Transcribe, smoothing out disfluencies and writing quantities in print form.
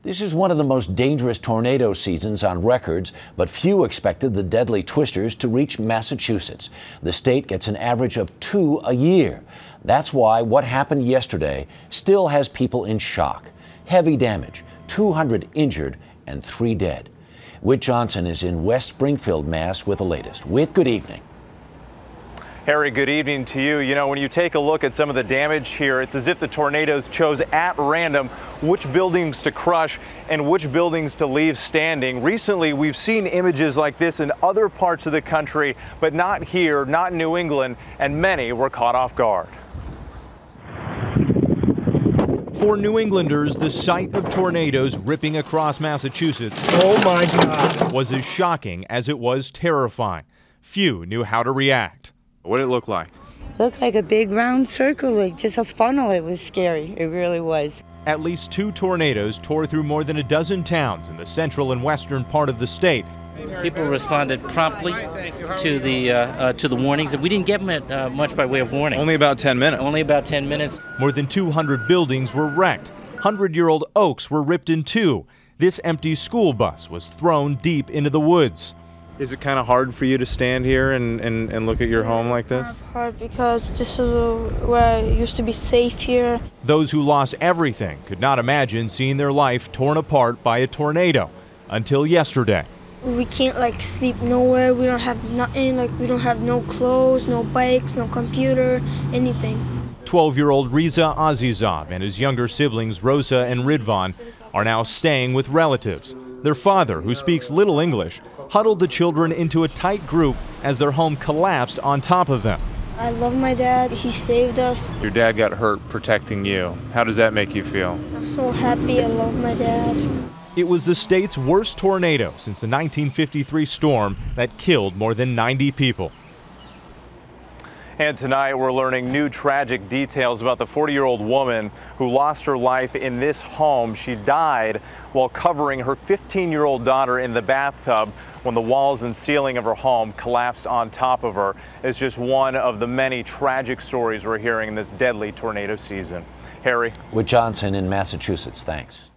This is one of the most dangerous tornado seasons on records, but few expected the deadly twisters to reach Massachusetts. The state gets an average of 2 a year. That's why what happened yesterday still has people in shock. Heavy damage, 200 injured, and 3 dead. Whit Johnson is in West Springfield, Mass. with the latest. Whit, good evening. Harry, good evening to you. You know, when you take a look at some of the damage here, it's as if the tornadoes chose at random which buildings to crush and which buildings to leave standing. Recently, we've seen images like this in other parts of the country, but not here, not in New England, and many were caught off guard. For New Englanders, the sight of tornadoes ripping across Massachusetts was as shocking as it was terrifying. Few knew how to react. What did it look like? It looked like a big round circle, like just a funnel. It was scary. It really was. At least 2 tornadoes tore through more than a dozen towns in the central and western part of the state. People responded promptly to the warnings, and we didn't get much by way of warning. Only about 10 minutes. Only about 10 minutes. More than 200 buildings were wrecked. 100-year-old oaks were ripped in 2. This empty school bus was thrown deep into the woods. Is it kind of hard for you to stand here and look at your home like this? It's hard because this is where I used to be safe here. Those who lost everything could not imagine seeing their life torn apart by a tornado until yesterday. We can't sleep nowhere. We don't have nothing. We don't have no clothes, no bikes, no computer, anything. 12-year-old Riza Azizov and his younger siblings Rosa and Ridvan are now staying with relatives. Their father, who speaks little English, huddled the children into a tight group as their home collapsed on top of them. I love my dad. He saved us. Your dad got hurt protecting you. How does that make you feel? I'm so happy. I love my dad. It was the state's worst tornado since the 1953 storm that killed more than 90 people. And tonight we're learning new tragic details about the 40-year-old woman who lost her life in this home. She died while covering her 15-year-old daughter in the bathtub when the walls and ceiling of her home collapsed on top of her. It's just one of the many tragic stories we're hearing in this deadly tornado season. Harry. Whit Johnson in Massachusetts, thanks.